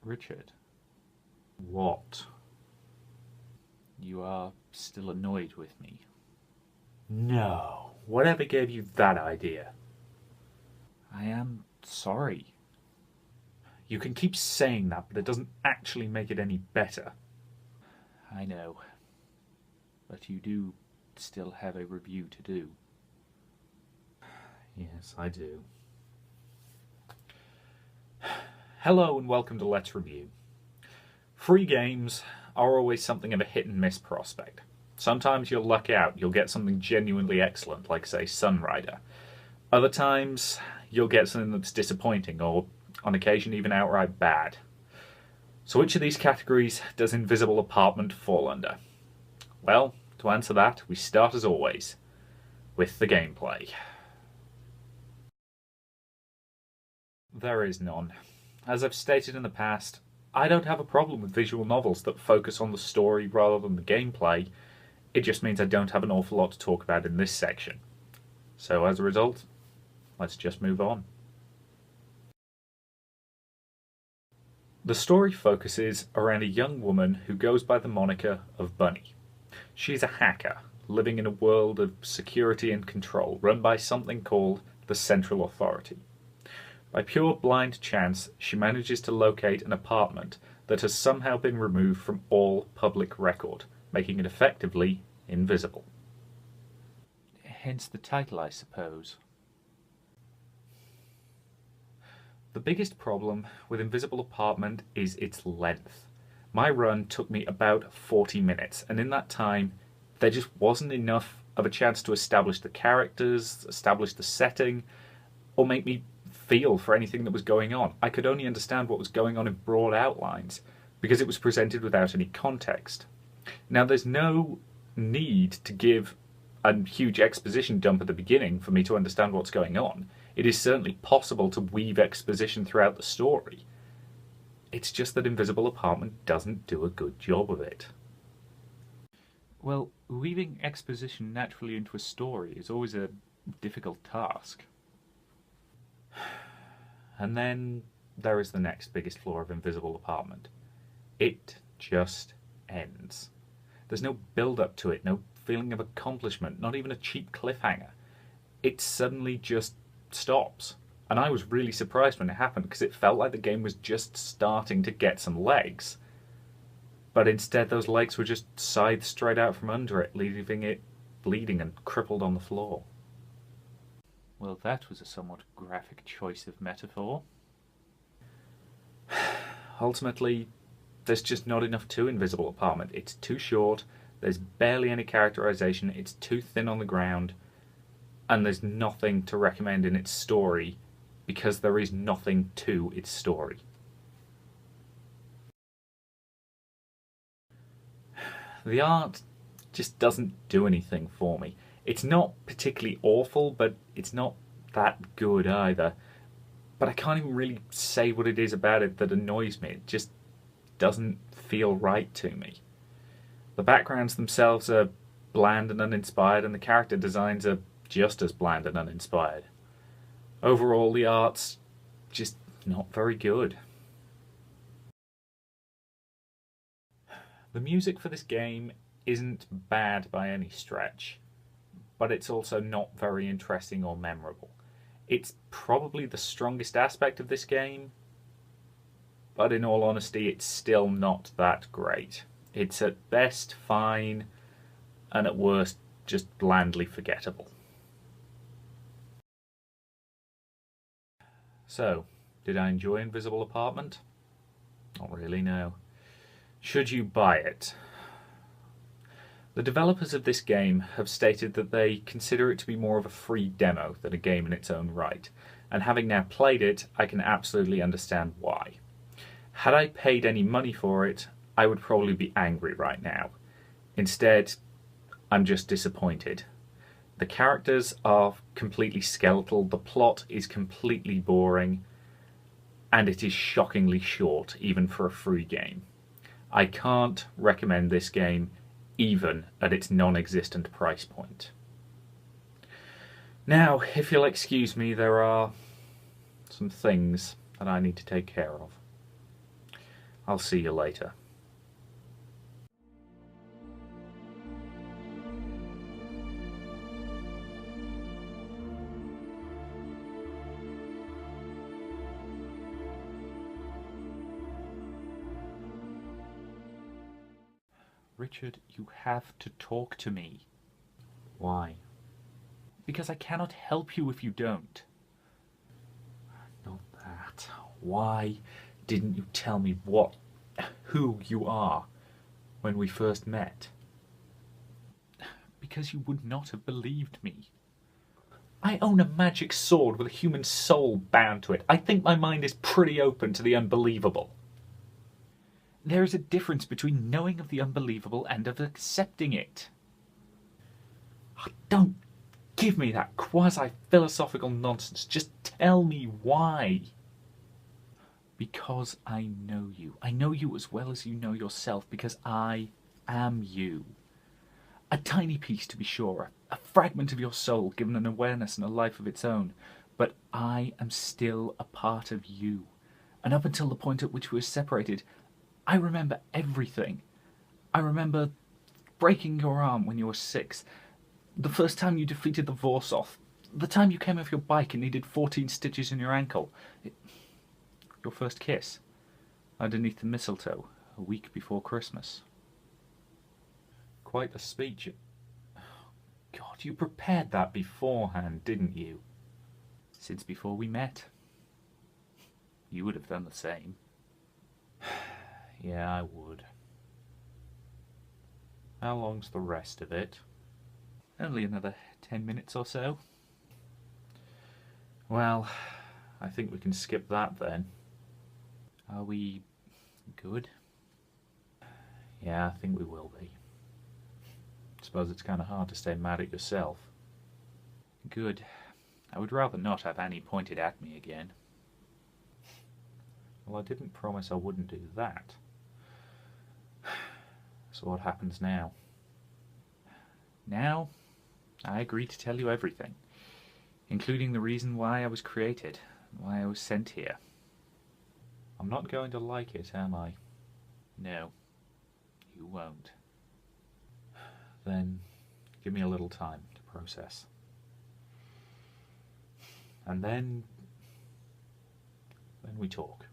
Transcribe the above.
Richard, What? you are still annoyed with me. No. Whatever gave you that idea? I am sorry. You can keep saying that, but it doesn't actually make it any better. I know. But you do still have a review to do. Yes, I do. Hello and welcome to Let's Review. Free games are always something of a hit and miss prospect. Sometimes you'll luck out, you'll get something genuinely excellent, like say Sunrider. Other times you'll get something that's disappointing or on occasion even outright bad. So which of these categories does Invisible Apartment fall under? Well, to answer that, we start as always with the gameplay. There is none. As I've stated in the past, I don't have a problem with visual novels that focus on the story rather than the gameplay. It just means I don't have an awful lot to talk about in this section. So as a result, let's just move on. The story focuses around a young woman who goes by the moniker of Bunny. She's a hacker, living in a world of security and control run by something called the Central Authority. By pure blind chance, she manages to locate an apartment that has somehow been removed from all public record, making it effectively invisible. Hence the title, I suppose. The biggest problem with Invisible Apartment is its length. My run took me about 40 minutes, and in that time, there just wasn't enough of a chance to establish the characters, establish the setting, or make me feel for anything that was going on. I could only understand what was going on in broad outlines, because it was presented without any context. Now, there's no need to give a huge exposition dump at the beginning for me to understand what's going on. It is certainly possible to weave exposition throughout the story. It's just that Invisible Apartment doesn't do a good job of it. Well, weaving exposition naturally into a story is always a difficult task. And then there is the next biggest flaw of Invisible Apartment. It just ends. There's no build up to it, no feeling of accomplishment, not even a cheap cliffhanger. It suddenly just stops. And I was really surprised when it happened because it felt like the game was just starting to get some legs. But instead those legs were just scythed straight out from under it, leaving it bleeding and crippled on the floor. Well, that was a somewhat graphic choice of metaphor. Ultimately, there's just not enough to Invisible Apartment. It's too short, there's barely any characterization, it's too thin on the ground, and there's nothing to recommend in its story because there is nothing to its story. The art just doesn't do anything for me. It's not particularly awful, but it's not that good either. But I can't even really say what it is about it that annoys me. It just doesn't feel right to me. The backgrounds themselves are bland and uninspired, and the character designs are just as bland and uninspired. Overall, the art's just not very good. The music for this game isn't bad by any stretch, but it's also not very interesting or memorable. It's probably the strongest aspect of this game, but in all honesty, it's still not that great. It's at best fine, and at worst just blandly forgettable. So, did I enjoy Invisible Apartment? Not really, no. Should you buy it? The developers of this game have stated that they consider it to be more of a free demo than a game in its own right, and having now played it, I can absolutely understand why. Had I paid any money for it, I would probably be angry right now. Instead, I'm just disappointed. The characters are completely skeletal, the plot is completely boring, and it is shockingly short, even for a free game. I can't recommend this game even at its non-existent price point. Now, if you'll excuse me, there are some things that I need to take care of. I'll see you later. Richard, you have to talk to me. Why? Because I cannot help you if you don't. Not that. Why didn't you tell me who you are when we first met? Because you would not have believed me. I own a magic sword with a human soul bound to it. I think my mind is pretty open to the unbelievable. There is a difference between knowing of the unbelievable and of accepting it. Oh, don't give me that quasi-philosophical nonsense. Just tell me why. Because I know you. I know you as well as you know yourself, because I am you. A tiny piece, to be sure, a fragment of your soul given an awareness and a life of its own, but I am still a part of you. And up until the point at which we were separated, I remember everything. I remember breaking your arm when you were 6, the first time you defeated the Vorsoth, the time you came off your bike and needed 14 stitches in your ankle, your first kiss underneath the mistletoe a week before Christmas. Quite a speech. God, you prepared that beforehand, didn't you? Since before we met. You would have done the same. Yeah, I would. How long's the rest of it? Only another 10 minutes or so. Well, I think we can skip that then. Are we good? Yeah, I think we will be. Suppose it's kind of hard to stay mad at yourself. Good. I would rather not have Annie pointed at me again. Well, I didn't promise I wouldn't do that. So what happens now? Now, I agree to tell you everything, including the reason why I was created, why I was sent here. I'm not going to like it, am I? No, you won't. Then give me a little time to process. And then we talk.